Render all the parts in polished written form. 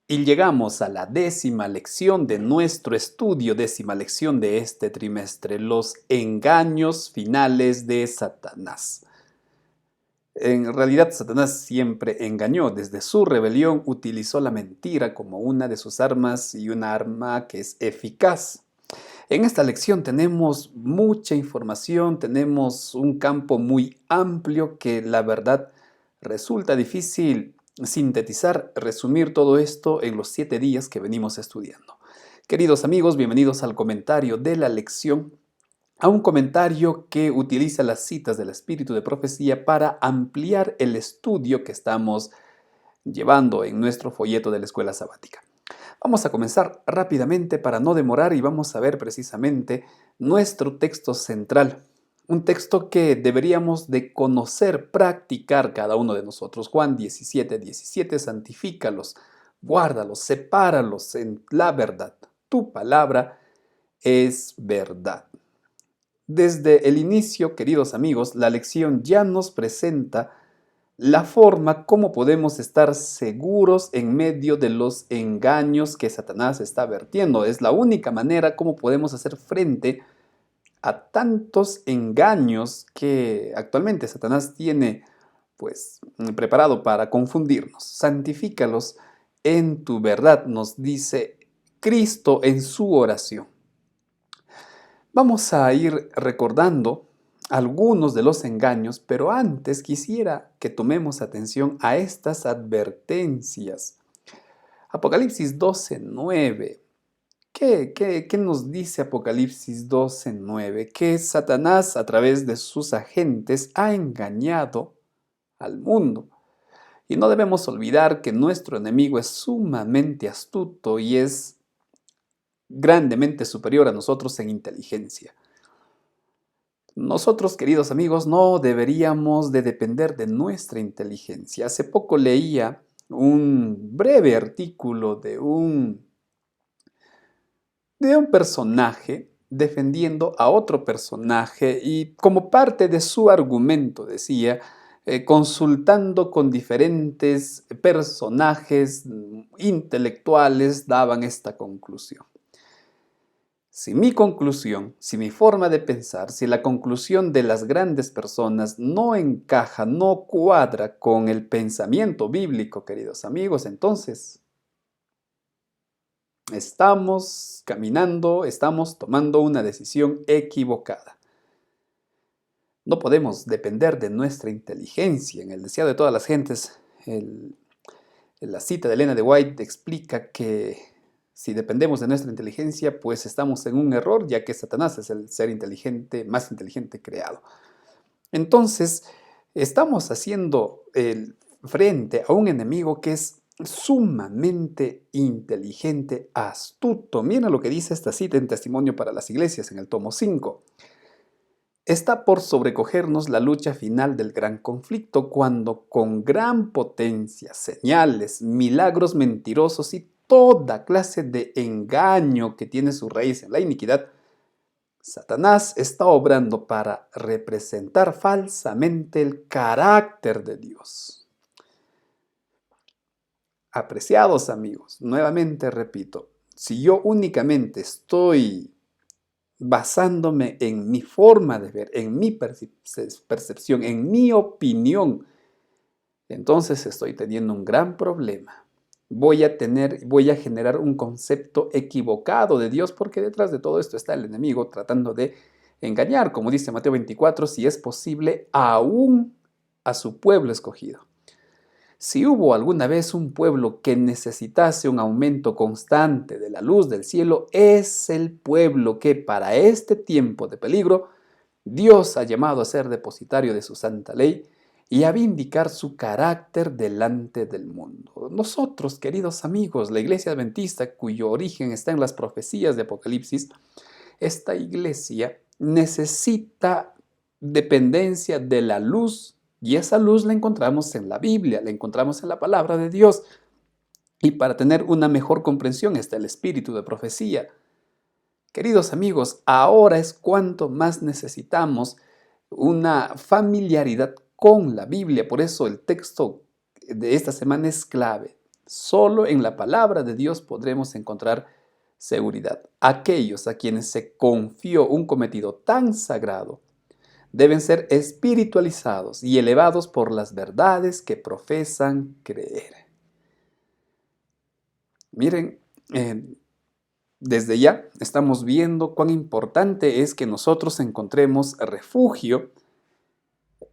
Y llegamos a la 10ª lección de nuestro estudio, 10ª lección de este trimestre, los engaños finales de Satanás. En realidad, Satanás siempre engañó. Desde su rebelión utilizó la mentira como una de sus armas y una arma que es eficaz. En esta lección tenemos mucha información, tenemos un campo muy amplio que la verdad resulta difícil sintetizar, resumir todo esto en los 7 días que venimos estudiando. Queridos amigos, bienvenidos al comentario de la lección, a un comentario que utiliza las citas del Espíritu de Profecía para ampliar el estudio que estamos llevando en nuestro folleto de la Escuela Sabática. Vamos a comenzar rápidamente para no demorar y vamos a ver precisamente nuestro texto central. Un texto que deberíamos de conocer, practicar cada uno de nosotros. Juan 17:17, santifícalos, guárdalos, sepáralos en la verdad. Tu palabra es verdad. Desde el inicio, queridos amigos, la lección ya nos presenta la forma como podemos estar seguros en medio de los engaños que Satanás está vertiendo. Es la única manera como podemos hacer frente a tantos engaños que actualmente Satanás tiene preparado para confundirnos. Santifícalos en tu verdad, nos dice Cristo en su oración. Vamos a ir recordando algunos de los engaños, pero antes quisiera que tomemos atención a estas advertencias. Apocalipsis 12:9. ¿Qué nos dice Apocalipsis 12:9? Que Satanás, a través de sus agentes, ha engañado al mundo. Y no debemos olvidar que nuestro enemigo es sumamente astuto y es grandemente superior a nosotros en inteligencia. Nosotros, queridos amigos, no deberíamos de depender de nuestra inteligencia. Hace poco leía un breve artículo de un personaje defendiendo a otro personaje y como parte de su argumento decía, consultando con diferentes personajes intelectuales, daban esta conclusión. Si mi conclusión, si mi forma de pensar, si la conclusión de las grandes personas no encaja, no cuadra con el pensamiento bíblico, queridos amigos, entonces estamos caminando, estamos tomando una decisión equivocada. No podemos depender de nuestra inteligencia. En el deseado de todas las gentes, la cita de Elena de White explica que si dependemos de nuestra inteligencia, pues estamos en un error, ya que Satanás es el ser inteligente, más inteligente creado. Entonces, estamos haciendo frente a un enemigo que es sumamente inteligente, astuto. Mira lo que dice esta cita en Testimonio para las Iglesias, en el tomo 5. Está por sobrecogernos la lucha final del gran conflicto, cuando con gran potencia, señales, milagros mentirosos y toda clase de engaño que tiene su raíz en la iniquidad, Satanás está obrando para representar falsamente el carácter de Dios. Apreciados amigos, nuevamente repito, si yo únicamente estoy basándome en mi forma de ver, en mi percepción, en mi opinión, entonces estoy teniendo un gran problema. Voy a generar un concepto equivocado de Dios, porque detrás de todo esto está el enemigo tratando de engañar, como dice Mateo 24, si es posible, aún a su pueblo escogido. Si hubo alguna vez un pueblo que necesitase un aumento constante de la luz del cielo, es el pueblo que para este tiempo de peligro Dios ha llamado a ser depositario de su santa ley y a vindicar su carácter delante del mundo. Nosotros, queridos amigos, la Iglesia Adventista, cuyo origen está en las profecías de Apocalipsis, esta iglesia necesita dependencia de la luz, y esa luz la encontramos en la Biblia, la encontramos en la palabra de Dios. Y para tener una mejor comprensión está el espíritu de profecía. Queridos amigos, ahora es cuanto más necesitamos una familiaridad con la Biblia. Por eso el texto de esta semana es clave. Solo en la palabra de Dios podremos encontrar seguridad. Aquellos a quienes se confió un cometido tan sagrado deben ser espiritualizados y elevados por las verdades que profesan creer. Miren, desde ya estamos viendo cuán importante es que nosotros encontremos refugio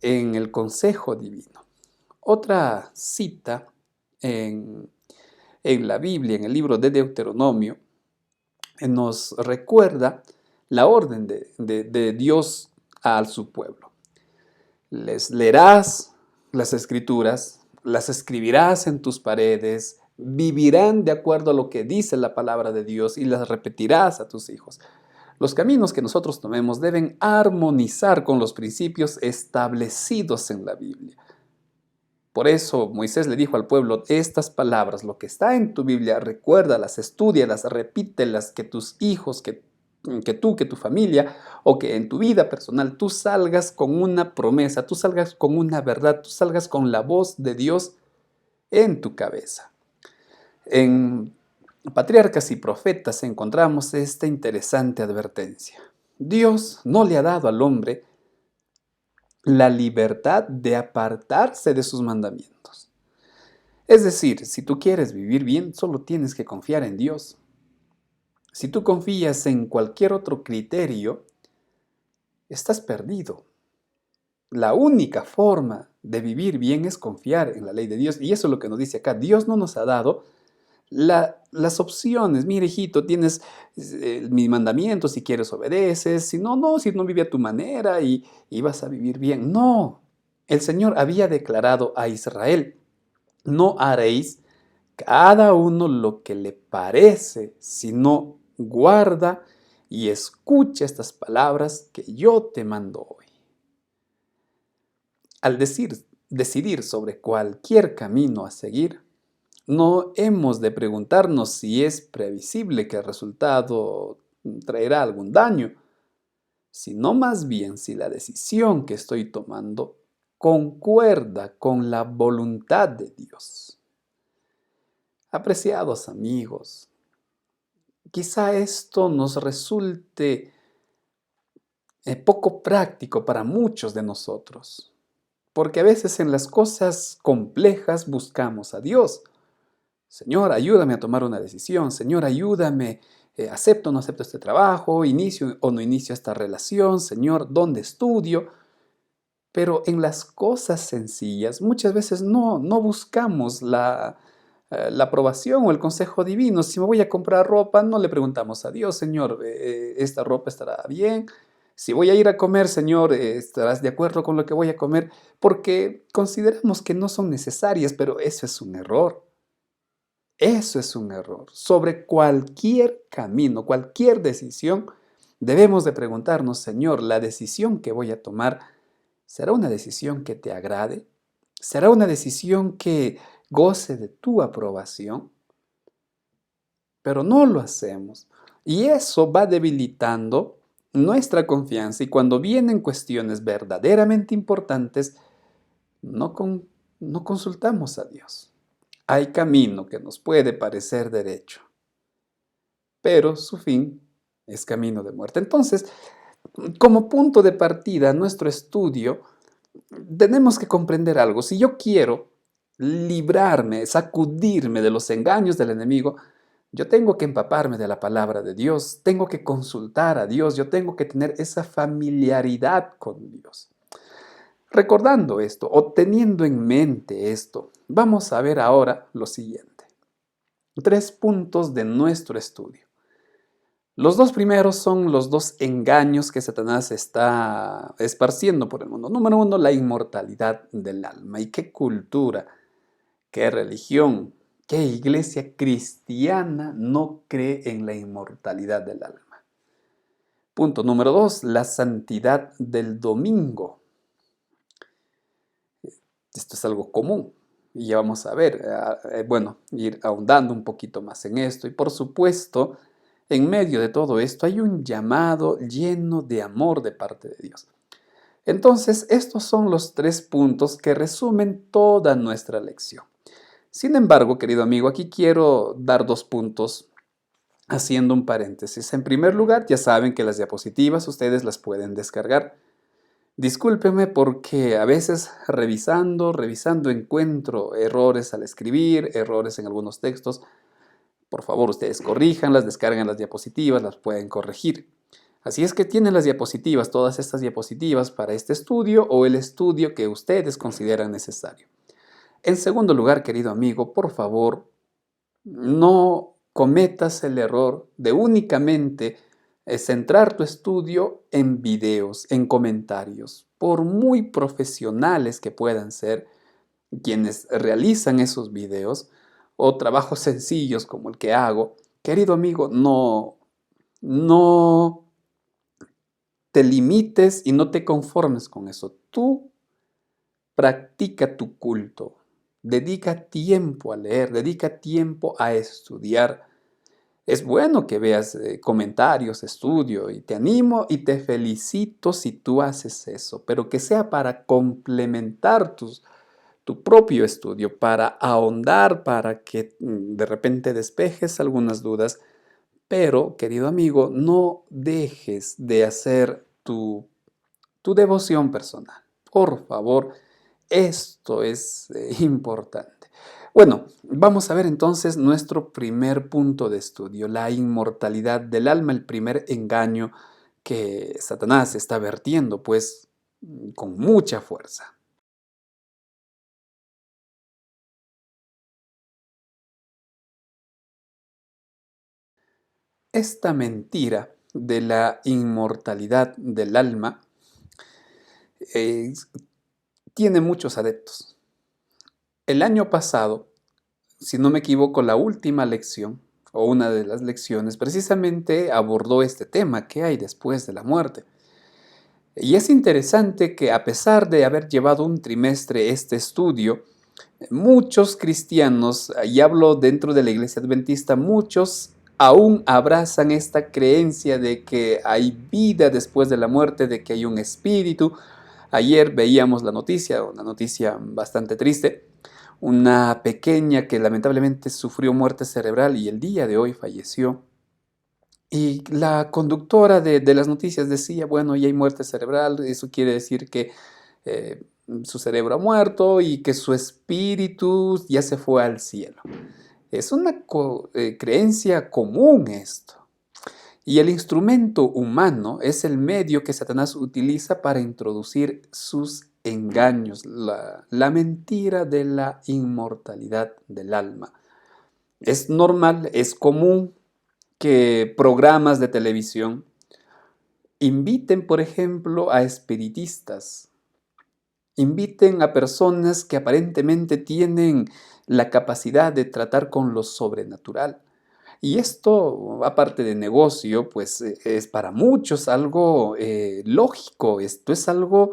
en el consejo divino. Otra cita en la Biblia, en el libro de Deuteronomio, nos recuerda la orden de Dios a su pueblo. Les leerás las escrituras, las escribirás en tus paredes, vivirán de acuerdo a lo que dice la palabra de Dios y las repetirás a tus hijos. Los caminos que nosotros tomemos deben armonizar con los principios establecidos en la Biblia. Por eso Moisés le dijo al pueblo, estas palabras, lo que está en tu Biblia, recuérdalas, estúdialas, repítelas, que tus hijos, que tu familia, o que en tu vida personal tú salgas con una promesa, tú salgas con una verdad, tú salgas con la voz de Dios en tu cabeza. En Patriarcas y Profetas encontramos esta interesante advertencia. Dios no le ha dado al hombre la libertad de apartarse de sus mandamientos. Es decir, si tú quieres vivir bien, solo tienes que confiar en Dios. Si tú confías en cualquier otro criterio, estás perdido. La única forma de vivir bien es confiar en la ley de Dios. Y eso es lo que nos dice acá. Dios no nos ha dado las opciones. Mira, hijito, tienes mi mandamiento, si quieres obedeces, si no, si no vive a tu manera y vas a vivir bien. No, el Señor había declarado a Israel, no haréis cada uno lo que le parece, sino guarda y escucha estas palabras que yo te mando hoy. Al decidir sobre cualquier camino a seguir, no hemos de preguntarnos si es previsible que el resultado traerá algún daño, sino más bien si la decisión que estoy tomando concuerda con la voluntad de Dios. Apreciados amigos, quizá esto nos resulte poco práctico para muchos de nosotros, porque a veces en las cosas complejas buscamos a Dios. Señor, ayúdame a tomar una decisión. Señor, ayúdame. ¿Acepto o no acepto este trabajo? ¿Inicio o no inicio esta relación? Señor, ¿dónde estudio? Pero en las cosas sencillas muchas veces no buscamos la aprobación o el consejo divino. Si me voy a comprar ropa, no le preguntamos a Dios, Señor, ¿esta ropa estará bien? Si voy a ir a comer, Señor, ¿estarás de acuerdo con lo que voy a comer? Porque consideramos que no son necesarias, pero eso es un error. Eso es un error. Sobre cualquier camino, cualquier decisión, debemos de preguntarnos, Señor, ¿la decisión que voy a tomar será una decisión que te agrade? ¿Será una decisión que goce de tu aprobación? Pero no lo hacemos. Y eso va debilitando nuestra confianza y cuando vienen cuestiones verdaderamente importantes, no consultamos a Dios. Hay camino que nos puede parecer derecho, pero su fin es camino de muerte. Entonces, como punto de partida, nuestro estudio, tenemos que comprender algo. Si yo quiero librarme, sacudirme de los engaños del enemigo, yo tengo que empaparme de la palabra de Dios, tengo que consultar a Dios, yo tengo que tener esa familiaridad con Dios. Recordando esto o teniendo en mente esto, vamos a ver ahora lo siguiente. 3 puntos de nuestro estudio. Los 2 primeros son los 2 engaños que Satanás está esparciendo por el mundo. Número 1, la inmortalidad del alma. ¿Y qué cultura, qué religión, qué iglesia cristiana no cree en la inmortalidad del alma? Punto número 2, la santidad del domingo. Esto es algo común y ya vamos a ver, ir ahondando un poquito más en esto. Y por supuesto, en medio de todo esto hay un llamado lleno de amor de parte de Dios. Entonces, estos son los 3 puntos que resumen toda nuestra lección. Sin embargo, querido amigo, aquí quiero dar 2 puntos haciendo un paréntesis. En primer lugar, ya saben que las diapositivas ustedes las pueden descargar. Discúlpeme porque a veces revisando encuentro errores al escribir, errores en algunos textos. Por favor, ustedes corríjanlas, descargan las diapositivas, las pueden corregir. Así es que tienen las diapositivas, todas estas diapositivas para este estudio o el estudio que ustedes consideran necesario. En segundo lugar, querido amigo, por favor, no cometas el error de únicamente centrar tu estudio en videos, en comentarios. Por muy profesionales que puedan ser quienes realizan esos videos o trabajos sencillos como el que hago, querido amigo, no te limites y no te conformes con eso. Tú practica tu culto. Dedica tiempo a leer, dedica tiempo a estudiar. Es bueno que veas comentarios, estudio, y te animo y te felicito si tú haces eso, pero que sea para complementar tu propio estudio, para ahondar, para que de repente despejes algunas dudas, pero, querido amigo, no dejes de hacer tu devoción personal. Por favor, esto es importante. Bueno, vamos a ver entonces nuestro primer punto de estudio, la inmortalidad del alma, el primer engaño que Satanás está vertiendo, pues, con mucha fuerza. Esta mentira de la inmortalidad del alma eh, tiene muchos adeptos. El año pasado, si no me equivoco, la última lección o una de las lecciones precisamente abordó este tema, ¿qué hay después de la muerte? Y es interesante que a pesar de haber llevado un trimestre este estudio, muchos cristianos, y hablo dentro de la iglesia adventista, muchos aún abrazan esta creencia de que hay vida después de la muerte, de que hay un espíritu. Ayer veíamos la noticia, una noticia bastante triste, una pequeña que lamentablemente sufrió muerte cerebral y el día de hoy falleció. Y la conductora de las noticias decía, bueno, ya hay muerte cerebral, eso quiere decir que eh, su cerebro ha muerto y que su espíritu ya se fue al cielo. Es una creencia común esto. Y el instrumento humano es el medio que Satanás utiliza para introducir sus engaños, la mentira de la inmortalidad del alma. Es normal, es común que programas de televisión inviten, por ejemplo, a espiritistas, inviten a personas que aparentemente tienen la capacidad de tratar con lo sobrenatural. Y esto, aparte de negocio, pues es para muchos algo lógico, esto es algo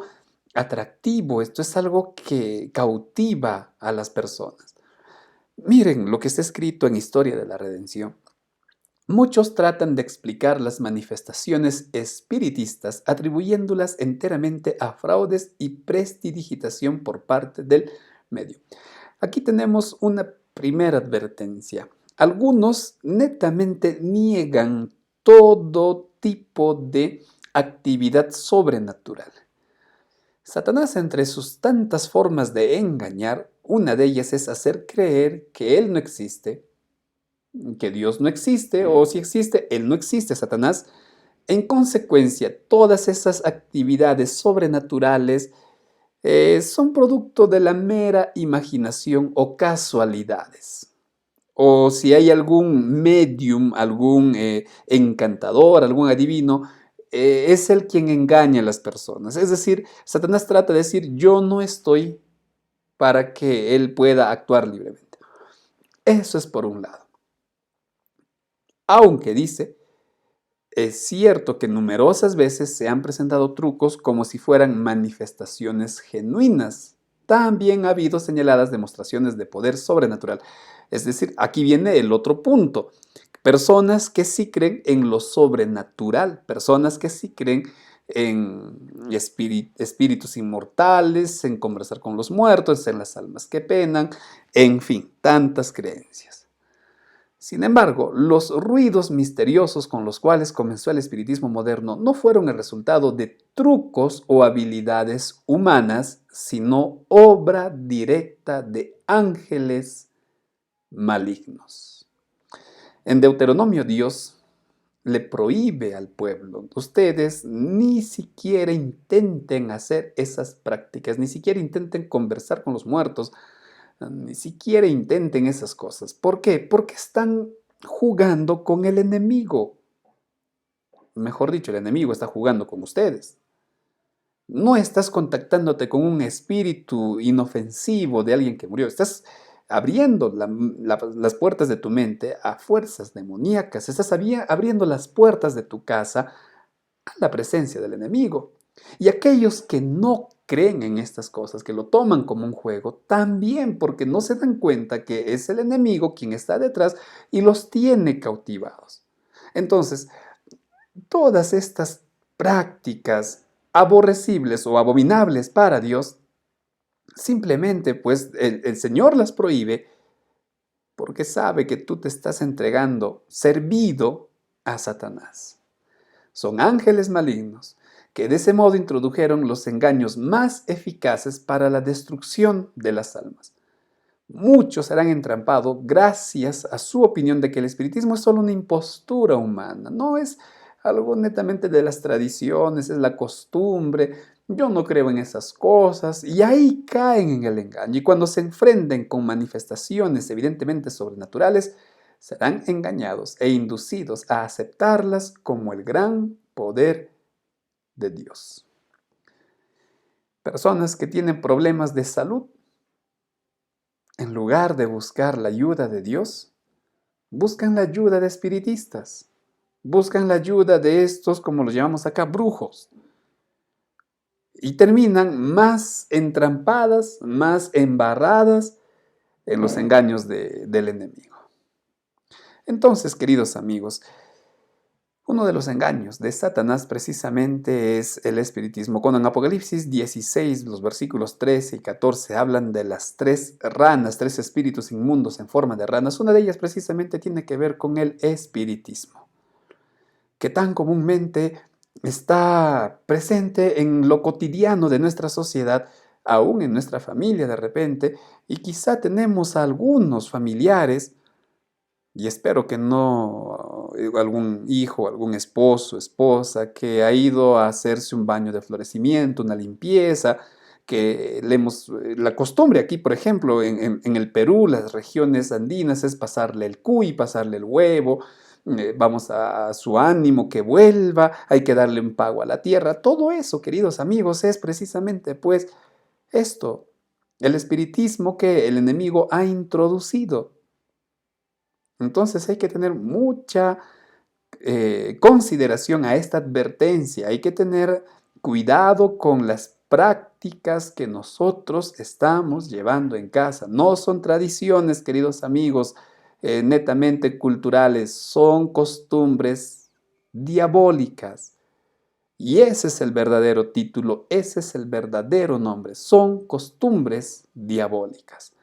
atractivo, esto es algo que cautiva a las personas. Miren lo que está escrito en Historia de la Redención. Muchos tratan de explicar las manifestaciones espiritistas atribuyéndolas enteramente a fraudes y prestidigitación por parte del medio. Aquí tenemos una primera advertencia. Algunos netamente niegan todo tipo de actividad sobrenatural. Satanás, entre sus tantas formas de engañar, una de ellas es hacer creer que Él no existe, que Dios no existe, o si existe, Él no existe, Satanás. En consecuencia, todas esas actividades sobrenaturales son producto de la mera imaginación o casualidades. O si hay algún medium, algún encantador, algún adivino, es el quien engaña a las personas. Es decir, Satanás trata de decir, yo no estoy para que él pueda actuar libremente. Eso es por un lado. Aunque dice, es cierto que numerosas veces se han presentado trucos como si fueran manifestaciones genuinas. También ha habido señaladas demostraciones de poder sobrenatural. Es decir, aquí viene el otro punto. Personas que sí creen en lo sobrenatural, personas que sí creen en espíritus inmortales, en conversar con los muertos, en las almas que penan, en fin, tantas creencias. Sin embargo, los ruidos misteriosos con los cuales comenzó el espiritismo moderno no fueron el resultado de trucos o habilidades humanas, sino obra directa de ángeles malignos. En Deuteronomio, Dios le prohíbe al pueblo: ustedes ni siquiera intenten hacer esas prácticas, ni siquiera intenten conversar con los muertos, ni siquiera intenten esas cosas. ¿Por qué? Porque están jugando con el enemigo. Mejor dicho, el enemigo está jugando con ustedes. No estás contactándote con un espíritu inofensivo de alguien que murió. Estás abriendo las puertas de tu mente a fuerzas demoníacas. Estás abriendo las puertas de tu casa a la presencia del enemigo. Y aquellos que no creen en estas cosas, que lo toman como un juego, también, porque no se dan cuenta que es el enemigo quien está detrás y los tiene cautivados. Entonces, todas estas prácticas aborrecibles o abominables para Dios, simplemente pues el Señor las prohíbe porque sabe que tú te estás entregando servido a Satanás. Son ángeles malignos que de ese modo introdujeron los engaños más eficaces para la destrucción de las almas. Muchos serán entrampados gracias a su opinión de que el espiritismo es solo una impostura humana, no es algo netamente de las tradiciones, es la costumbre. Yo no creo en esas cosas, y ahí caen en el engaño. Y cuando se enfrenten con manifestaciones evidentemente sobrenaturales, serán engañados e inducidos a aceptarlas como el gran poder de Dios. Personas que tienen problemas de salud, en lugar de buscar la ayuda de Dios, buscan la ayuda de espiritistas, buscan la ayuda de estos, como los llamamos acá, brujos, y terminan más entrampadas, más embarradas en los engaños del enemigo. Entonces, queridos amigos, uno de los engaños de Satanás precisamente es el espiritismo. Cuando en Apocalipsis 16, los versículos 13 y 14 hablan de las 3 ranas, 3 espíritus inmundos en forma de ranas, una de ellas precisamente tiene que ver con el espiritismo, que tan comúnmente está presente en lo cotidiano de nuestra sociedad, aún en nuestra familia de repente, y quizá tenemos a algunos familiares, y espero que no algún hijo, algún esposo, esposa, que ha ido a hacerse un baño de florecimiento, una limpieza, que la costumbre aquí, por ejemplo, en el Perú, las regiones andinas, es pasarle el cuy, pasarle el huevo, vamos a su ánimo, que vuelva, hay que darle un pago a la tierra. Todo eso, queridos amigos, es precisamente pues esto, el espiritismo que el enemigo ha introducido. Entonces hay que tener mucha consideración a esta advertencia. Hay que tener cuidado con las prácticas que nosotros estamos llevando en casa. No son tradiciones, queridos amigos, netamente culturales, son costumbres diabólicas. Y ese es el verdadero título, ese es el verdadero nombre, son costumbres diabólicas.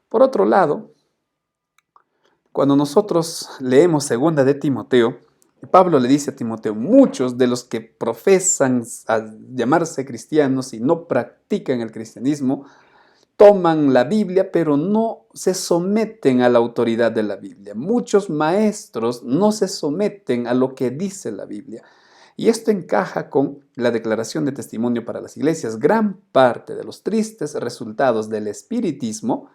Por otro lado, cuando nosotros leemos segunda de Timoteo, Pablo le dice a Timoteo: muchos de los que profesan a llamarse cristianos y no practican el cristianismo, toman la Biblia, pero no se someten a la autoridad de la Biblia. Muchos maestros no se someten a lo que dice la Biblia. Y esto encaja con la declaración de testimonio para las iglesias. Gran parte de los tristes resultados del espiritismo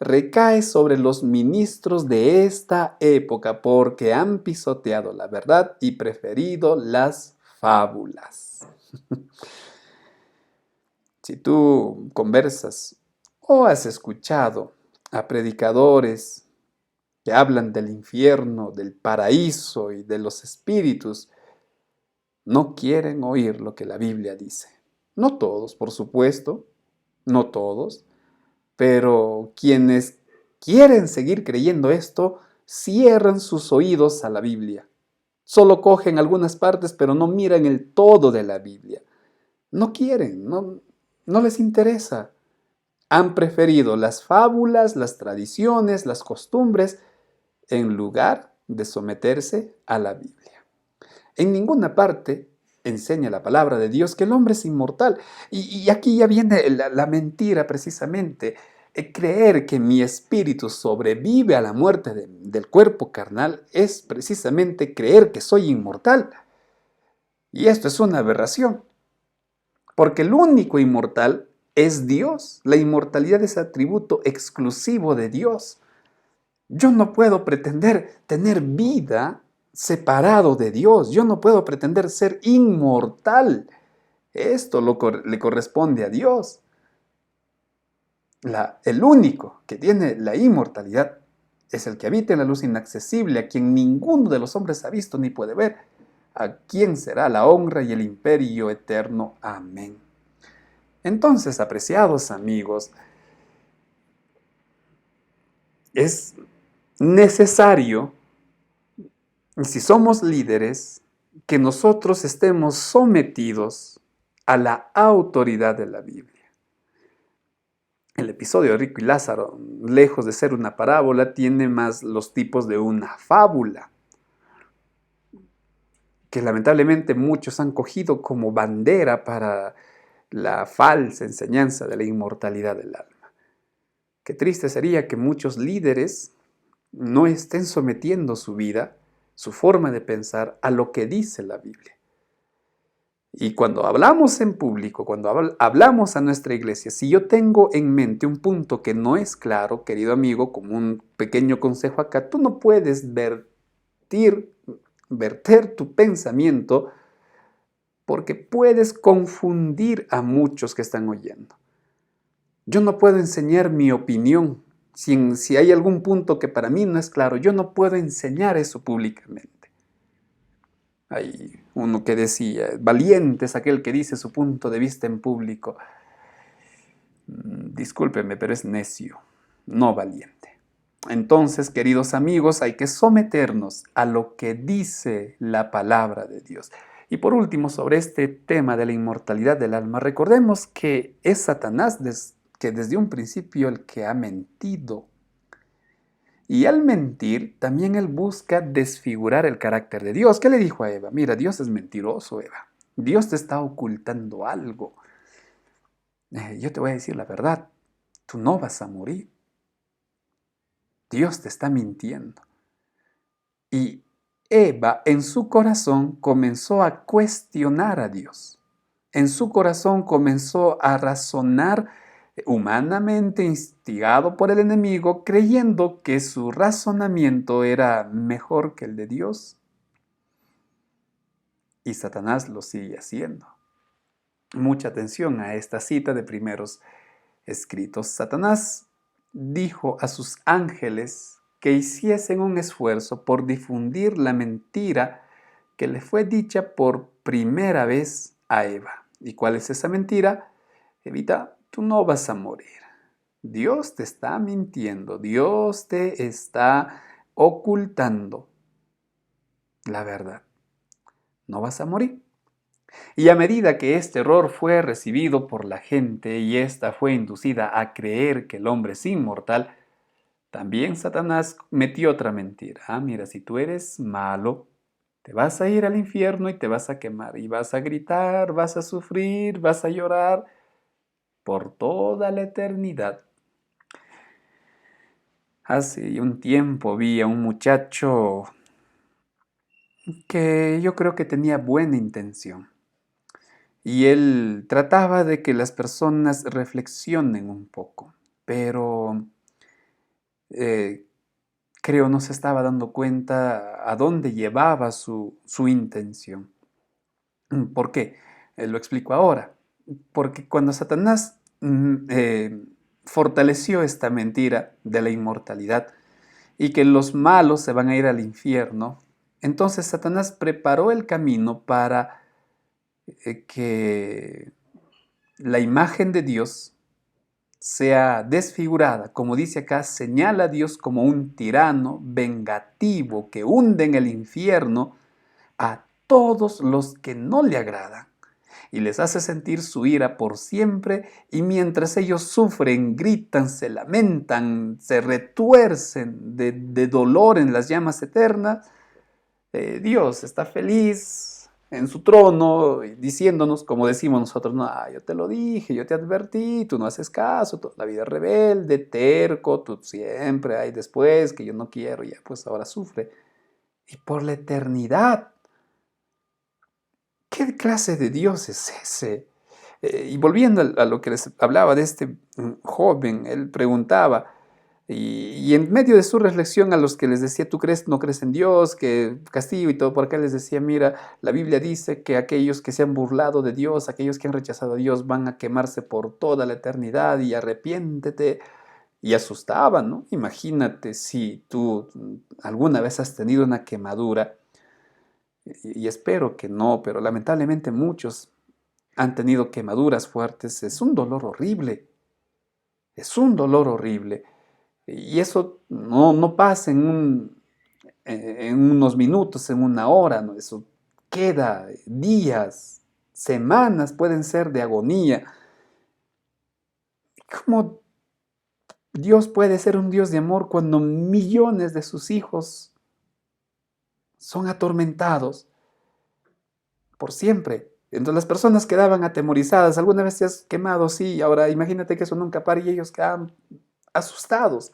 recae sobre los ministros de esta época porque han pisoteado la verdad y preferido las fábulas. Si tú conversas o has escuchado a predicadores que hablan del infierno, del paraíso y de los espíritus, no quieren oír lo que la Biblia dice. No todos, por supuesto, no todos, pero quienes quieren seguir creyendo esto, cierran sus oídos a la Biblia. Solo cogen algunas partes, pero no miran el todo de la Biblia. No quieren, no les interesa. Han preferido las fábulas, las tradiciones, las costumbres, en lugar de someterse a la Biblia. En ninguna parte enseña la palabra de Dios que el hombre es inmortal. Y aquí ya viene la mentira precisamente. Creer que mi espíritu sobrevive a la muerte del cuerpo carnal es precisamente creer que soy inmortal. Y esto es una aberración, porque el único inmortal es Dios. La inmortalidad es atributo exclusivo de Dios. Yo no puedo pretender tener vida separado de Dios. Yo no puedo pretender ser inmortal. Esto le corresponde a Dios. El único que tiene la inmortalidad es el que habita en la luz inaccesible, a quien ninguno de los hombres ha visto ni puede ver, a quien será la honra y el imperio eterno. Amén. Entonces, apreciados amigos, es necesario, si somos líderes, que nosotros estemos sometidos a la autoridad de la Biblia. El episodio de Rico y Lázaro, lejos de ser una parábola, tiene más los tipos de una fábula, que lamentablemente muchos han cogido como bandera para la falsa enseñanza de la inmortalidad del alma. Qué triste sería que muchos líderes no estén sometiendo su vida, su forma de pensar, a lo que dice la Biblia. Y cuando hablamos en público, cuando hablamos a nuestra iglesia, si yo tengo en mente un punto que no es claro, querido amigo, como un pequeño consejo acá, tú no puedes verter tu pensamiento, porque puedes confundir a muchos que están oyendo. Yo no puedo enseñar mi opinión. Si hay algún punto que para mí no es claro, yo no puedo enseñar eso públicamente. Hay uno que decía, valiente es aquel que dice su punto de vista en público. Discúlpeme, pero es necio, no valiente. Entonces, queridos amigos, hay que someternos a lo que dice la palabra de Dios. Y por último, sobre este tema de la inmortalidad del alma, recordemos que es Satanás que desde un principio el que ha mentido. Y al mentir, también él busca desfigurar el carácter de Dios. ¿Qué le dijo a Eva? Mira, Dios es mentiroso, Eva. Dios te está ocultando algo. Yo te voy a decir la verdad. Tú no vas a morir. Dios te está mintiendo. Y Eva en su corazón comenzó a cuestionar a Dios. En su corazón comenzó a razonar humanamente, instigado por el enemigo, creyendo que su razonamiento era mejor que el de Dios. Y Satanás lo sigue haciendo. Mucha atención a esta cita de primeros escritos. Satanás dijo a sus ángeles que hiciesen un esfuerzo por difundir la mentira que le fue dicha por primera vez a Eva. ¿Y cuál es esa mentira? Evita, tú no vas a morir. Dios te está mintiendo. Dios te está ocultando la verdad. No vas a morir. Y a medida que este error fue recibido por la gente y ésta fue inducida a creer que el hombre es inmortal, también Satanás metió otra mentira. Mira, si tú eres malo, te vas a ir al infierno y te vas a quemar y vas a gritar, vas a sufrir, vas a llorar por toda la eternidad. Hace un tiempo vi a un muchacho que yo creo que tenía buena intención. Y él trataba de que las personas reflexionen un poco, pero creo no se estaba dando cuenta a dónde llevaba su intención. ¿Por qué? Lo explico ahora. Porque cuando Satanás fortaleció esta mentira de la inmortalidad y que los malos se van a ir al infierno, entonces Satanás preparó el camino para que la imagen de Dios sea desfigurada. Como dice acá, señala a Dios como un tirano vengativo que hunde en el infierno a todos los que no le agradan y les hace sentir su ira por siempre, y mientras ellos sufren, gritan, se lamentan, se retuercen de dolor en las llamas eternas, Dios está feliz en su trono diciéndonos, como decimos nosotros, no, yo te lo dije, yo te advertí, tú no haces caso, la vida es rebelde, terco, tú siempre hay después que yo no quiero, ya pues ahora sufre. Y por la eternidad, ¿qué clase de Dios es ese? Y volviendo a lo que les hablaba de este joven, él preguntaba, y en medio de su reflexión a los que les decía, ¿tú crees, no crees en Dios, que castigo y todo? Por acá les decía, mira, la Biblia dice que aquellos que se han burlado de Dios, aquellos que han rechazado a Dios, van a quemarse por toda la eternidad y arrepiéntete. Y asustaban, ¿no? Imagínate si tú alguna vez has tenido una quemadura, y espero que no, pero lamentablemente muchos han tenido quemaduras fuertes. Es un dolor horrible, es un dolor horrible. Y eso no pasa en unos minutos, en una hora, ¿no? Eso queda días, semanas, pueden ser de agonía. ¿Cómo Dios puede ser un Dios de amor cuando millones de sus hijos son atormentados por siempre? Entonces las personas quedaban atemorizadas. ¿Alguna vez te has quemado? Sí. Ahora imagínate que eso nunca para y ellos quedan asustados.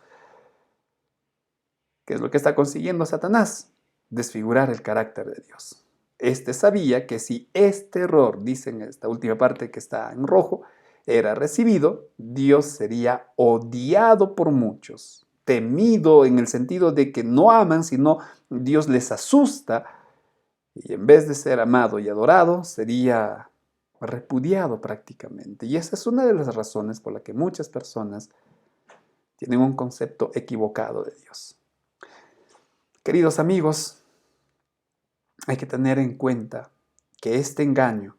¿Qué es lo que está consiguiendo Satanás? Desfigurar el carácter de Dios. Este sabía que si este error, dice en esta última parte que está en rojo, era recibido, Dios sería odiado por muchos, temido en el sentido de que no aman, sino Dios les asusta, y en vez de ser amado y adorado, sería repudiado prácticamente. Y esa es una de las razones por la que muchas personas tienen un concepto equivocado de Dios. Queridos amigos, hay que tener en cuenta que este engaño,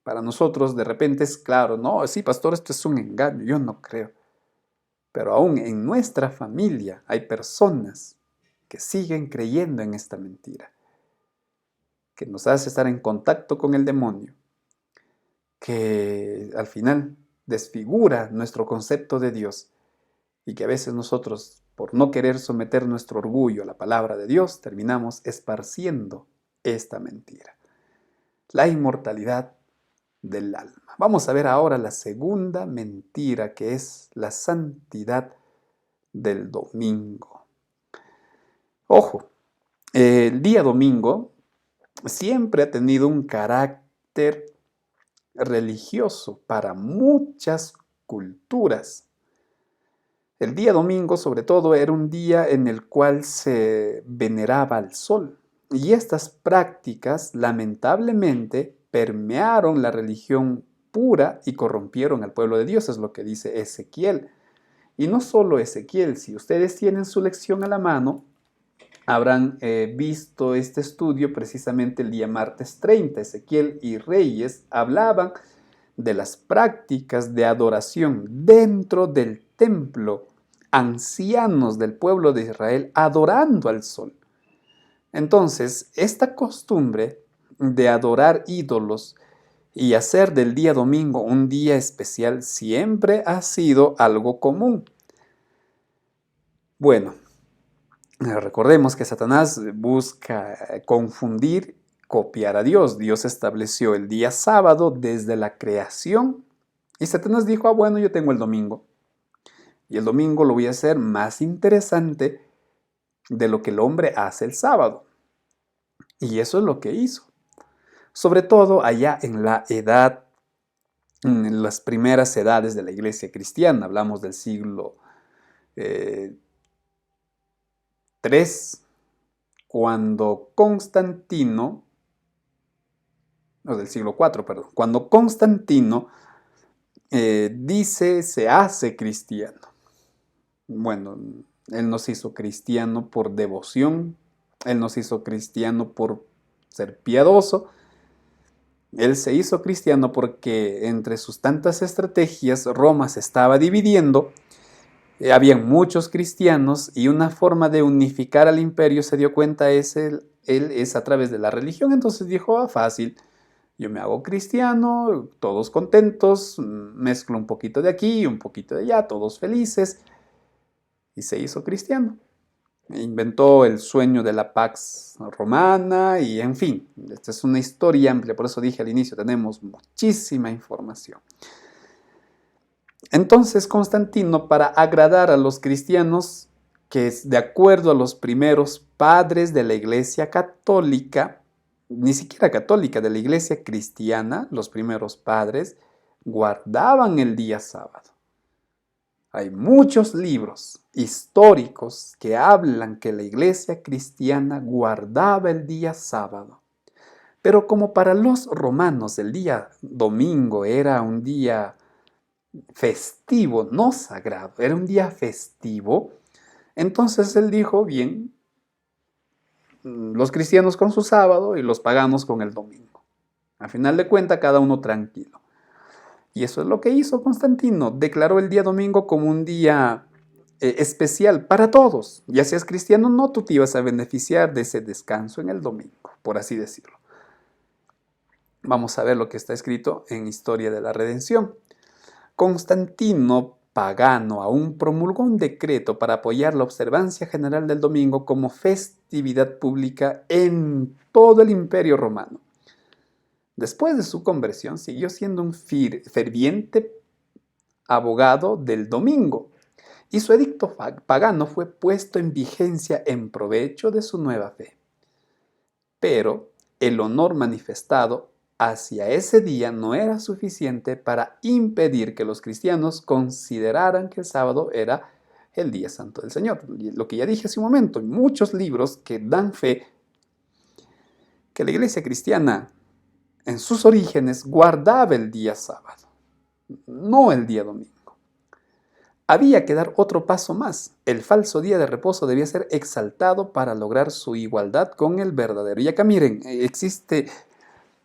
para nosotros de repente es claro, no, sí, pastor, esto es un engaño, yo no creo. Pero aún en nuestra familia hay personas que siguen creyendo en esta mentira, que nos hace estar en contacto con el demonio, que al final desfigura nuestro concepto de Dios y que a veces nosotros, por no querer someter nuestro orgullo a la palabra de Dios, terminamos esparciendo esta mentira. La inmortalidad del alma. Vamos a ver ahora la segunda mentira, que es la santidad del domingo. Ojo, el día domingo siempre ha tenido un carácter religioso para muchas culturas. El día domingo, sobre todo, era un día en el cual se veneraba al sol. Y estas prácticas, lamentablemente, permearon la religión pura y corrompieron al pueblo de Dios, es lo que dice Ezequiel. Y no solo Ezequiel, si ustedes tienen su lección a la mano, habrán visto este estudio precisamente el día martes 30. Ezequiel y Reyes hablaban de las prácticas de adoración dentro del templo, ancianos del pueblo de Israel adorando al sol. Entonces, esta costumbre de adorar ídolos y hacer del día domingo un día especial siempre ha sido algo común. Bueno, recordemos que Satanás busca confundir, copiar a Dios. Dios estableció el día sábado desde la creación y Satanás dijo, bueno, yo tengo el domingo. Y el domingo lo voy a hacer más interesante de lo que el hombre hace el sábado. Y eso es lo que hizo. Sobre todo allá en las primeras edades de la iglesia cristiana. Hablamos del siglo III, cuando Constantino, no, del siglo IV, perdón, cuando Constantino se hace cristiano. Bueno, él nos hizo cristiano por devoción, él nos hizo cristiano por ser piadoso, él se hizo cristiano porque entre sus tantas estrategias Roma se estaba dividiendo Habían muchos cristianos y una forma de unificar al imperio se dio cuenta él es a través de la religión. Entonces dijo, fácil, yo me hago cristiano, todos contentos, mezclo un poquito de aquí, un poquito de allá, todos felices, y se hizo cristiano. Inventó el sueño de la Pax Romana y en fin, esta es una historia amplia, por eso dije al inicio, tenemos muchísima información. Entonces Constantino, para agradar a los cristianos, que es de acuerdo a los primeros padres de la Iglesia Católica, ni siquiera católica, de la Iglesia cristiana, los primeros padres, guardaban el día sábado. Hay muchos libros históricos que hablan que la Iglesia cristiana guardaba el día sábado. Pero como para los romanos el día domingo era un día festivo, no sagrado, era un día festivo, entonces él dijo, bien, los cristianos con su sábado y los paganos con el domingo. Al final de cuentas, cada uno tranquilo. Y eso es lo que hizo Constantino, declaró el día domingo como un día especial para todos. Ya seas cristiano o no, tú te ibas a beneficiar de ese descanso en el domingo, por así decirlo. Vamos a ver lo que está escrito en Historia de la Redención. Constantino, pagano, aún promulgó un decreto para apoyar la observancia general del domingo como festividad pública en todo el Imperio Romano. Después de su conversión, siguió siendo un ferviente abogado del domingo, y su edicto pagano fue puesto en vigencia en provecho de su nueva fe. Pero el honor manifestado hacia ese día no era suficiente para impedir que los cristianos consideraran que el sábado era el día santo del Señor. Lo que ya dije hace un momento, hay muchos libros que dan fe que la iglesia cristiana en sus orígenes guardaba el día sábado, no el día domingo. Había que dar otro paso más. El falso día de reposo debía ser exaltado para lograr su igualdad con el verdadero. Y acá miren, existe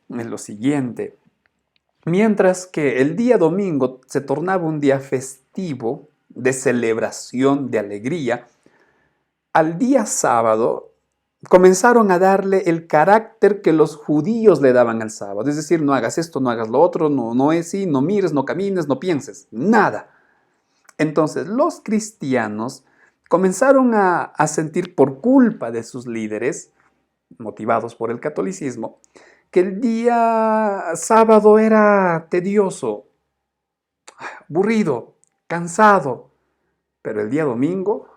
lo siguiente. Mientras que el día domingo se tornaba un día festivo, de celebración, de alegría, al día sábado comenzaron a darle el carácter que los judíos le daban al sábado. Es decir, no hagas esto, no hagas lo otro, no es así, no mires, no camines, no pienses, nada. Entonces los cristianos comenzaron a sentir por culpa de sus líderes, motivados por el catolicismo, que el día sábado era tedioso, aburrido, cansado, pero el día domingo,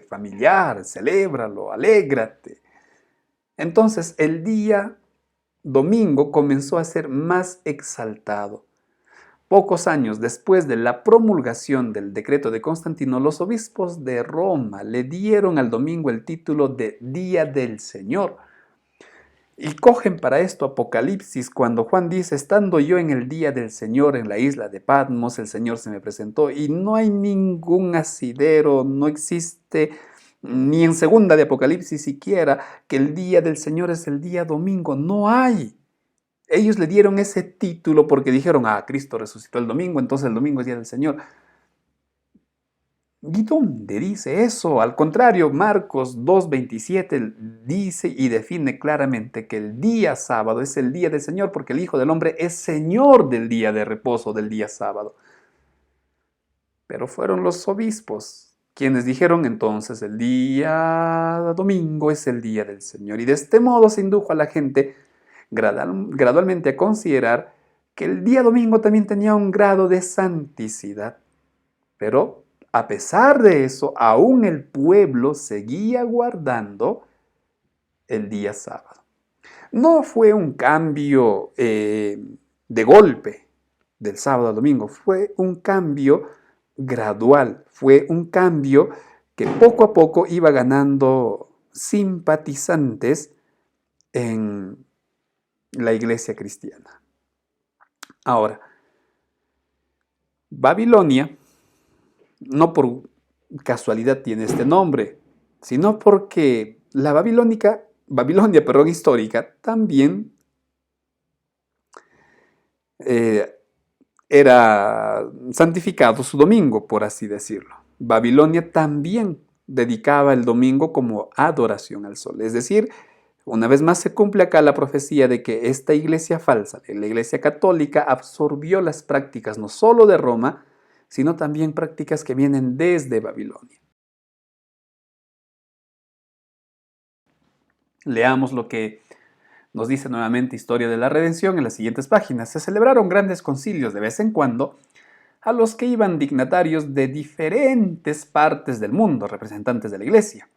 familiar, celébralo, alégrate. Entonces el día domingo comenzó a ser más exaltado. Pocos años después de la promulgación del decreto de Constantino, los obispos de Roma le dieron al domingo el título de Día del Señor. Y cogen para esto Apocalipsis, cuando Juan dice, estando yo en el día del Señor en la isla de Patmos, el Señor se me presentó, y no hay ningún asidero, no existe ni en segunda de Apocalipsis siquiera que el día del Señor es el día domingo, no hay. Ellos le dieron ese título porque dijeron, Cristo resucitó el domingo, entonces el domingo es día del Señor. ¿Y dónde dice eso? Al contrario, Marcos 2:27 dice y define claramente que el día sábado es el día del Señor porque el Hijo del Hombre es Señor del día de reposo, del día sábado. Pero fueron los obispos quienes dijeron entonces el día domingo es el día del Señor. Y de este modo se indujo a la gente gradualmente a considerar que el día domingo también tenía un grado de santicidad. Pero a pesar de eso, aún el pueblo seguía guardando el día sábado. No fue un cambio de golpe del sábado al domingo, fue un cambio gradual, fue un cambio que poco a poco iba ganando simpatizantes en la iglesia cristiana. Ahora, Babilonia no por casualidad tiene este nombre, sino porque la Babilonia, histórica también era santificado su domingo, por así decirlo. Babilonia también dedicaba el domingo como adoración al sol. Es decir, una vez más se cumple acá la profecía de que esta iglesia falsa, la iglesia católica, absorbió las prácticas no solo de Roma, sino también prácticas que vienen desde Babilonia. Leamos lo que nos dice nuevamente Historia de la Redención en las siguientes páginas. Se celebraron grandes concilios de vez en cuando, a los que iban dignatarios de diferentes partes del mundo, representantes de la iglesia.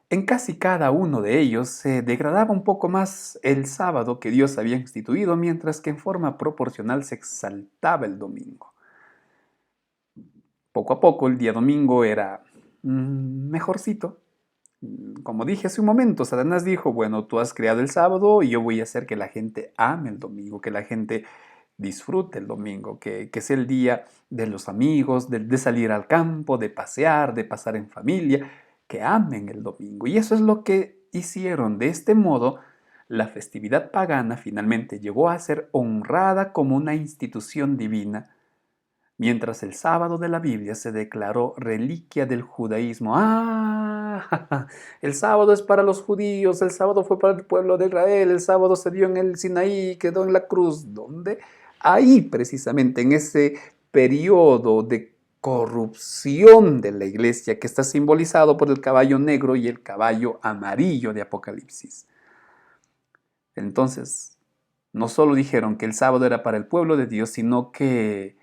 En casi cada uno de ellos se degradaba un poco más el sábado que Dios había instituido, mientras que en forma proporcional se exaltaba el domingo. Poco a poco el día domingo era mejorcito. Como dije hace un momento, Satanás dijo, bueno, tú has creado el sábado y yo voy a hacer que la gente ame el domingo, que la gente disfrute el domingo, que sea el día de los amigos, de salir al campo, de pasear, de pasar en familia, que amen el domingo. Y eso es lo que hicieron. De este modo, la festividad pagana finalmente llegó a ser honrada como una institución divina, mientras el sábado de la Biblia se declaró reliquia del judaísmo. ¡Ah! El sábado es para los judíos, el sábado fue para el pueblo de Israel, el sábado se dio en el Sinaí, quedó en la cruz. ¿Dónde? Ahí precisamente, en ese periodo de corrupción de la iglesia que está simbolizado por el caballo negro y el caballo amarillo de Apocalipsis. Entonces, no solo dijeron que el sábado era para el pueblo de Dios, sino que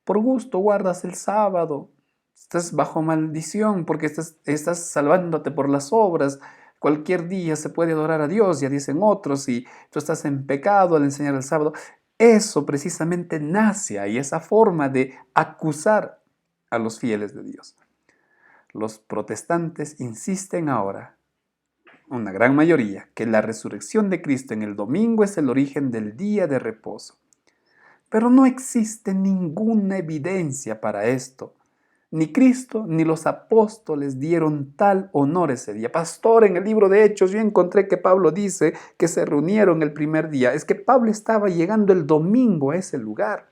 por gusto guardas el sábado. Estás bajo maldición porque estás salvándote por las obras. Cualquier día se puede adorar a Dios, ya dicen otros, y tú estás en pecado al enseñar el sábado. Eso precisamente nace ahí, esa forma de acusar a los fieles de Dios. Los protestantes insisten ahora, una gran mayoría, que la resurrección de Cristo en el domingo es el origen del día de reposo. Pero no existe ninguna evidencia para esto. Ni Cristo ni los apóstoles dieron tal honor ese día. Pastor, en el libro de Hechos yo encontré que Pablo dice que se reunieron el primer día. Es que Pablo estaba llegando el domingo a ese lugar.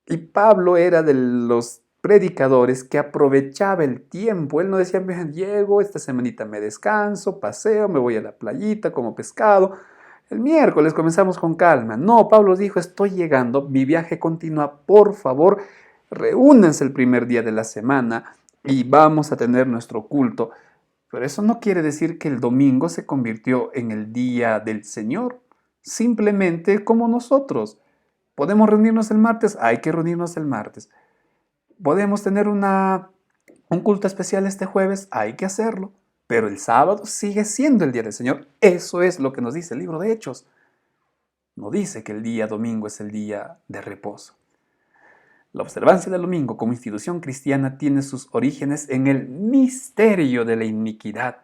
Y Pablo era de los predicadores que aprovechaba el tiempo. Él no decía, llego, esta semanita me descanso, paseo, me voy a la playita, como pescado. El miércoles comenzamos con calma. No, Pablo dijo, estoy llegando, mi viaje continúa, por favor, reúnanse el primer día de la semana y vamos a tener nuestro culto. Pero eso no quiere decir que el domingo se convirtió en el día del Señor. Simplemente como nosotros. ¿Podemos reunirnos el martes? Hay que reunirnos el martes. ¿Podemos tener un culto especial este jueves? Hay que hacerlo. Pero el sábado sigue siendo el día del Señor. Eso es lo que nos dice el libro de Hechos. No dice que el día domingo es el día de reposo. La observancia del domingo como institución cristiana tiene sus orígenes en el misterio de la iniquidad,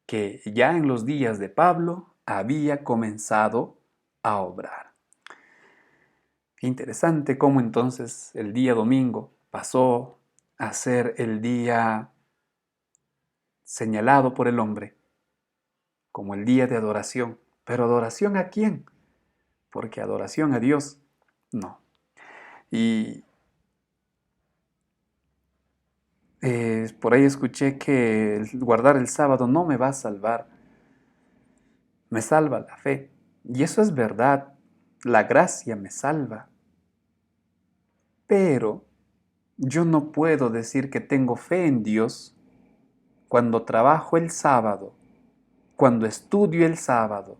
que ya en los días de Pablo había comenzado a obrar. Interesante cómo entonces el día domingo pasó a ser el día señalado por el hombre como el día de adoración. ¿Pero adoración a quién? Porque adoración a Dios, no. Y por ahí escuché que guardar el sábado no me va a salvar, me salva la fe. Y eso es verdad, la gracia me salva. Pero yo no puedo decir que tengo fe en Dios cuando trabajo el sábado, cuando estudio el sábado,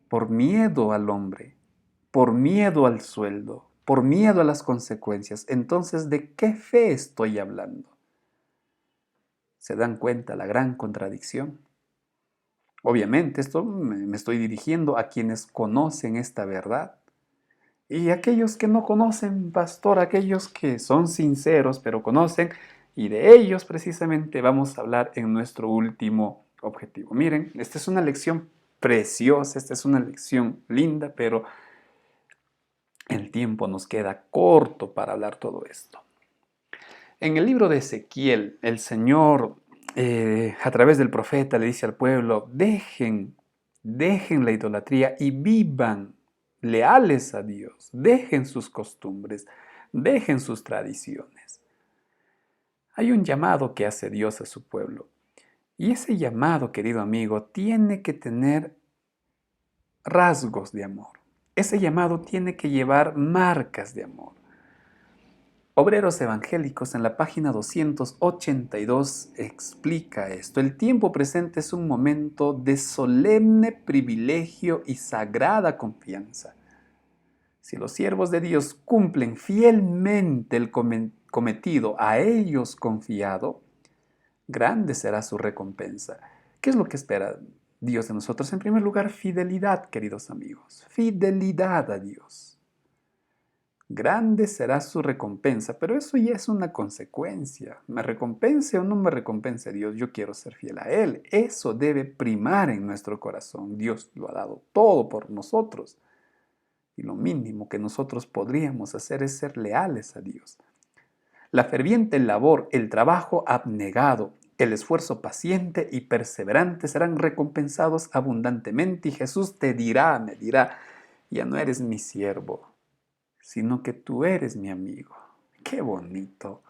por miedo al hombre, por miedo al sueldo, por miedo a las consecuencias. Entonces, ¿de qué fe estoy hablando? ¿Se dan cuenta la gran contradicción? Obviamente, esto me estoy dirigiendo a quienes conocen esta verdad. Y aquellos que no conocen, pastor, aquellos que son sinceros, pero conocen, y de ellos precisamente vamos a hablar en nuestro último objetivo. Miren, esta es una lección preciosa, esta es una lección linda, pero el tiempo nos queda corto para hablar todo esto. En el libro de Ezequiel, el Señor, a través del profeta, le dice al pueblo, dejen la idolatría y vivan leales a Dios, dejen sus costumbres, dejen sus tradiciones. Hay un llamado que hace Dios a su pueblo. Y ese llamado, querido amigo, tiene que tener rasgos de amor. Ese llamado tiene que llevar marcas de amor. Obreros Evangélicos en la página 282 explica esto. El tiempo presente es un momento de solemne privilegio y sagrada confianza. Si los siervos de Dios cumplen fielmente el cometido a ellos confiado, grande será su recompensa. ¿Qué es lo que espera Dios de nosotros? En primer lugar, fidelidad, queridos amigos. Fidelidad a Dios. Grande será su recompensa, pero eso ya es una consecuencia. ¿Me recompense o no me recompense Dios? Yo quiero ser fiel a Él. Eso debe primar en nuestro corazón. Dios lo ha dado todo por nosotros. Y lo mínimo que nosotros podríamos hacer es ser leales a Dios. La ferviente labor, el trabajo abnegado, el esfuerzo paciente y perseverante serán recompensados abundantemente y Jesús te dirá, me dirá, ya no eres mi siervo, sino que tú eres mi amigo. ¡Qué bonito!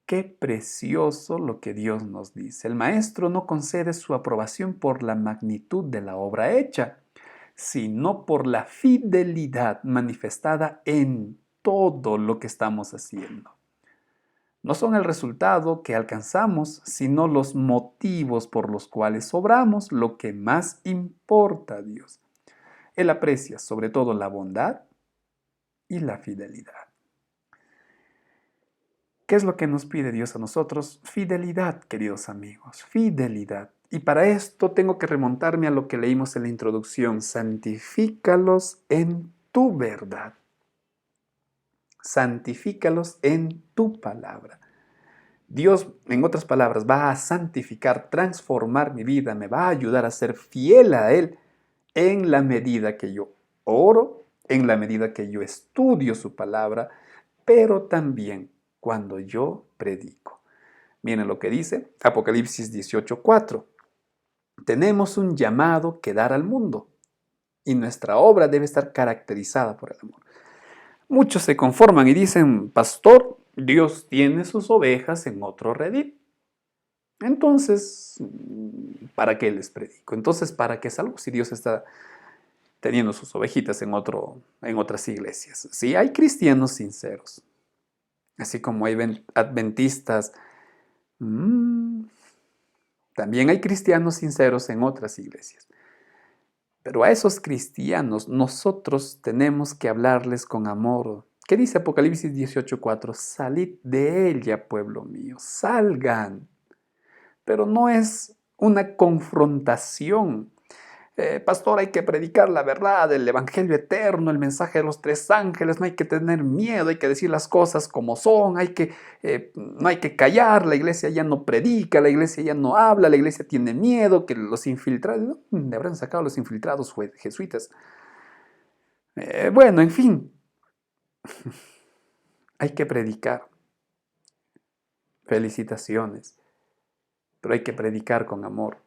¡Qué precioso lo que Dios nos dice! El Maestro no concede su aprobación por la magnitud de la obra hecha, sino por la fidelidad manifestada en todo lo que estamos haciendo. No son el resultado que alcanzamos, sino los motivos por los cuales obramos lo que más importa a Dios. Él aprecia sobre todo la bondad y la fidelidad. ¿Qué es lo que nos pide Dios a nosotros? Fidelidad, queridos amigos, fidelidad. Y para esto tengo que remontarme a lo que leímos en la introducción. Santifícalos en tu verdad. Santifícalos en tu palabra. Dios, en otras palabras, va a santificar, transformar mi vida, me va a ayudar a ser fiel a Él en la medida que yo oro, en la medida que yo estudio su palabra, pero también cuando yo predico. Miren lo que dice Apocalipsis 18:4. Tenemos un llamado que dar al mundo y nuestra obra debe estar caracterizada por el amor. Muchos se conforman y dicen, pastor, Dios tiene sus ovejas en otro redil. Entonces, ¿para qué les predico? Entonces, ¿para qué salgo si Dios está teniendo sus ovejitas en otras iglesias? Sí, hay cristianos sinceros, así como hay adventistas. También hay cristianos sinceros en otras iglesias. Pero a esos cristianos nosotros tenemos que hablarles con amor. ¿Qué dice Apocalipsis 18:4? Salid de ella, pueblo mío, salgan. Pero no es una confrontación. Pastor, hay que predicar la verdad, el evangelio eterno, el mensaje de los tres ángeles, no hay que tener miedo, hay que decir las cosas como son, no hay que callar, la iglesia ya no predica, la iglesia ya no habla, la iglesia tiene miedo, que los infiltrados, ¿de habrán sacado los infiltrados jesuitas? Bueno, en fin, hay que predicar. Felicitaciones, pero hay que predicar con amor.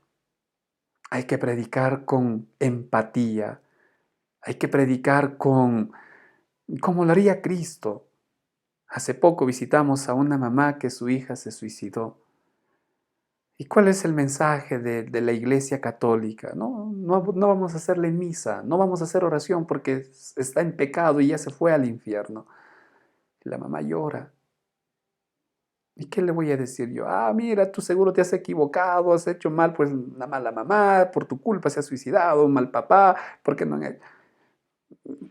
Hay que predicar con empatía. Hay que predicar como lo haría Cristo. Hace poco visitamos a una mamá que su hija se suicidó. ¿Y cuál es el mensaje de la Iglesia Católica? No vamos a hacerle misa, no vamos a hacer oración porque está en pecado y ya se fue al infierno. La mamá llora. ¿Y qué le voy a decir yo? Mira, tú seguro te has equivocado, has hecho mal, pues una mala mamá, por tu culpa se ha suicidado, un mal papá, porque no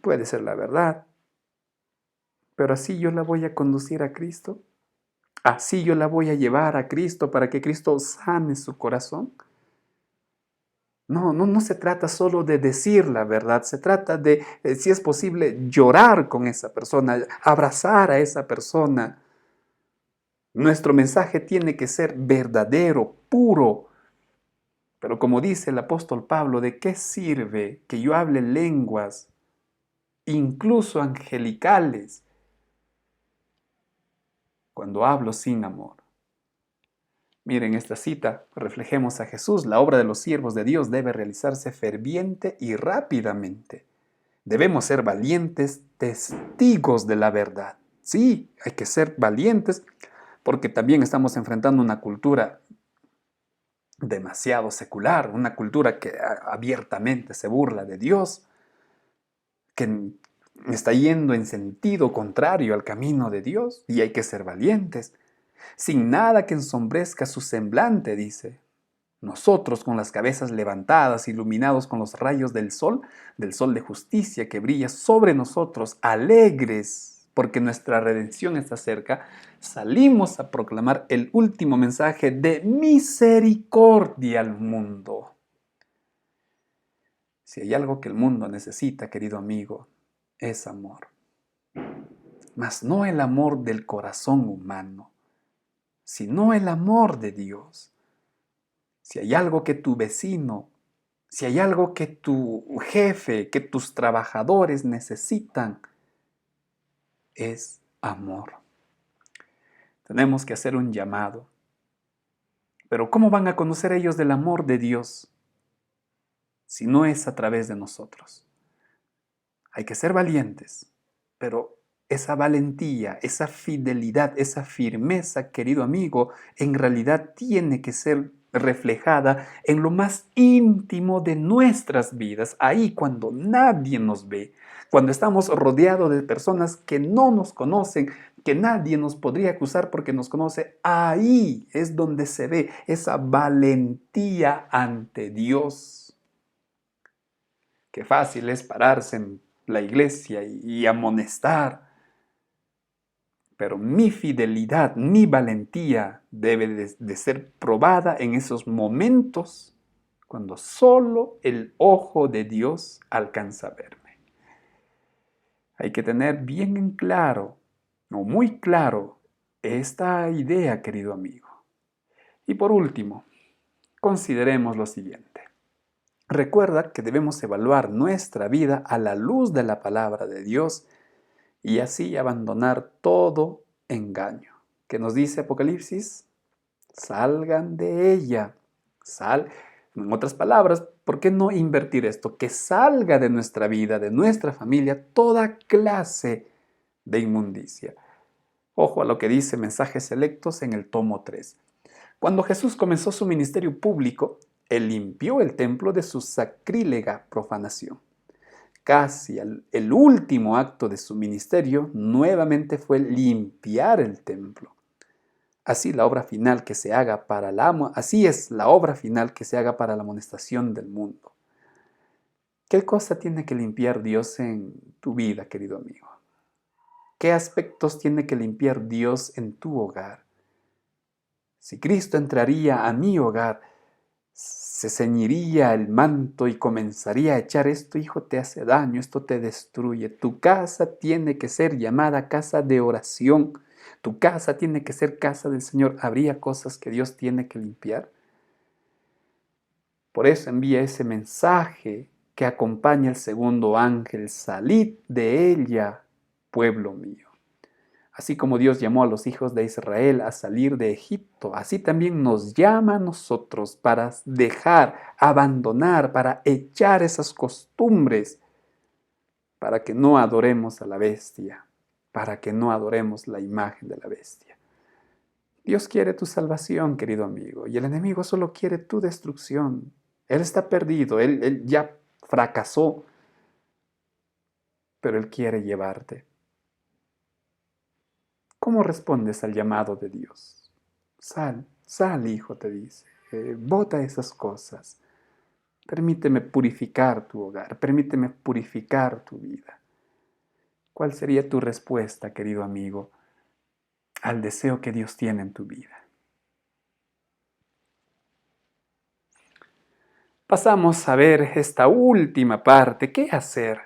puede ser la verdad. Pero así yo la voy a conducir a Cristo. Así yo la voy a llevar a Cristo para que Cristo sane su corazón. No se trata solo de decir la verdad, se trata de, si es posible, llorar con esa persona, abrazar a esa persona. Nuestro mensaje tiene que ser verdadero, puro. Pero como dice el apóstol Pablo, ¿de qué sirve que yo hable lenguas, incluso angelicales, cuando hablo sin amor? Miren esta cita, reflejemos a Jesús. La obra de los siervos de Dios debe realizarse ferviente y rápidamente. Debemos ser valientes testigos de la verdad. Sí, hay que ser valientes porque también estamos enfrentando una cultura demasiado secular, una cultura que abiertamente se burla de Dios, que está yendo en sentido contrario al camino de Dios, y hay que ser valientes, sin nada que ensombrezca su semblante, dice. Nosotros con las cabezas levantadas, iluminados con los rayos del sol de justicia que brilla sobre nosotros, alegres, porque nuestra redención está cerca, salimos a proclamar el último mensaje de misericordia al mundo. Si hay algo que el mundo necesita, querido amigo, es amor. Mas no el amor del corazón humano, sino el amor de Dios. Si hay algo que tu vecino, si hay algo que tu jefe, que tus trabajadores necesitan, es amor. Tenemos que hacer un llamado. Pero ¿cómo van a conocer ellos del amor de Dios si no es a través de nosotros? Hay que ser valientes, pero esa valentía, esa fidelidad, esa firmeza, querido amigo, en realidad tiene que ser reflejada en lo más íntimo de nuestras vidas, ahí cuando nadie nos ve, cuando estamos rodeados de personas que no nos conocen, que nadie nos podría acusar porque nos conoce, ahí es donde se ve esa valentía ante Dios. Qué fácil es pararse en la iglesia y amonestar, pero mi fidelidad, mi valentía debe de ser probada en esos momentos cuando solo el ojo de Dios alcanza a verme. Hay que tener bien en claro, o muy claro, esta idea, querido amigo. Y por último, consideremos lo siguiente. Recuerda que debemos evaluar nuestra vida a la luz de la palabra de Dios y así abandonar todo engaño. ¿Qué nos dice Apocalipsis? Salgan de ella. En otras palabras, ¿por qué no invertir esto? Que salga de nuestra vida, de nuestra familia, toda clase de inmundicia. Ojo a lo que dice Mensajes Selectos en el tomo 3. Cuando Jesús comenzó su ministerio público, Él limpió el templo de su sacrílega profanación. Casi el último acto de su ministerio nuevamente fue limpiar el templo. Así es la obra final que se haga para la amonestación del mundo. ¿Qué cosa tiene que limpiar Dios en tu vida, querido amigo? ¿Qué aspectos tiene que limpiar Dios en tu hogar? Si Cristo entraría a mi hogar, se ceñiría el manto y comenzaría a echar: esto, hijo, te hace daño, esto te destruye. Tu casa tiene que ser llamada casa de oración. Tu casa tiene que ser casa del Señor. ¿Habría cosas que Dios tiene que limpiar? Por eso envía ese mensaje que acompaña al segundo ángel: salid de ella, pueblo mío. Así como Dios llamó a los hijos de Israel a salir de Egipto, así también nos llama a nosotros para dejar, abandonar, para echar esas costumbres, para que no adoremos a la bestia, para que no adoremos la imagen de la bestia. Dios quiere tu salvación, querido amigo, y el enemigo solo quiere tu destrucción. Él está perdido, él ya fracasó, pero Él quiere llevarte. ¿Cómo respondes al llamado de Dios? Sal, hijo, te dice. Bota esas cosas. Permíteme purificar tu hogar. Permíteme purificar tu vida. ¿Cuál sería tu respuesta, querido amigo, al deseo que Dios tiene en tu vida? Pasamos a ver esta última parte. ¿Qué hacer?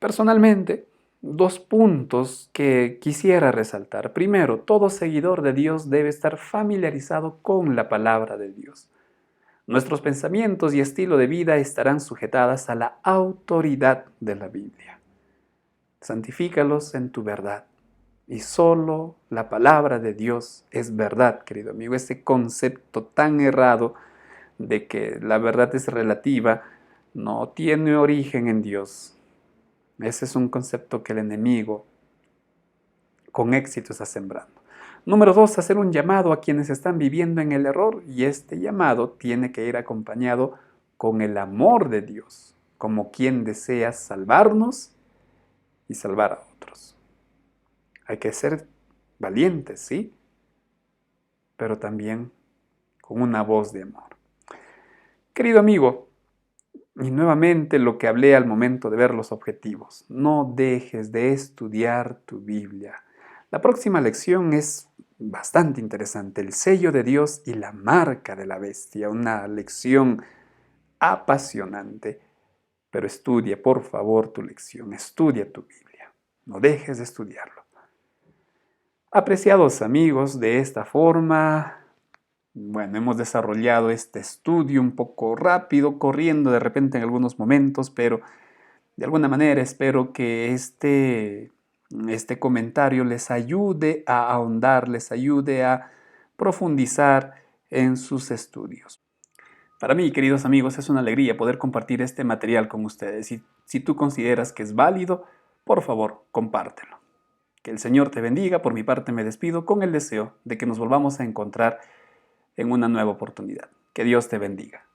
Personalmente, 2 puntos que quisiera resaltar. Primero, todo seguidor de Dios debe estar familiarizado con la palabra de Dios. Nuestros pensamientos y estilo de vida estarán sujetadas a la autoridad de la Biblia. Santifícalos en tu verdad. Y solo la palabra de Dios es verdad, querido amigo. Ese concepto tan errado de que la verdad es relativa no tiene origen en Dios. Ese es un concepto que el enemigo con éxito está sembrando. Número 2, hacer un llamado a quienes están viviendo en el error, y este llamado tiene que ir acompañado con el amor de Dios, como quien desea salvarnos y salvar a otros. Hay que ser valientes, ¿sí? Pero también con una voz de amor. Querido amigo, y nuevamente lo que hablé al momento de ver los objetivos, no dejes de estudiar tu Biblia. La próxima lección es bastante interesante, el sello de Dios y la marca de la bestia, una lección apasionante. Pero estudia, por favor, tu lección, estudia tu Biblia, no dejes de estudiarlo. Apreciados amigos, de esta forma, bueno, hemos desarrollado este estudio un poco rápido, corriendo de repente en algunos momentos, pero de alguna manera espero que este comentario les ayude a ahondar, les ayude a profundizar en sus estudios. Para mí, queridos amigos, es una alegría poder compartir este material con ustedes. Y si tú consideras que es válido, por favor, compártelo. Que el Señor te bendiga. Por mi parte me despido con el deseo de que nos volvamos a encontrar en una nueva oportunidad. Que Dios te bendiga.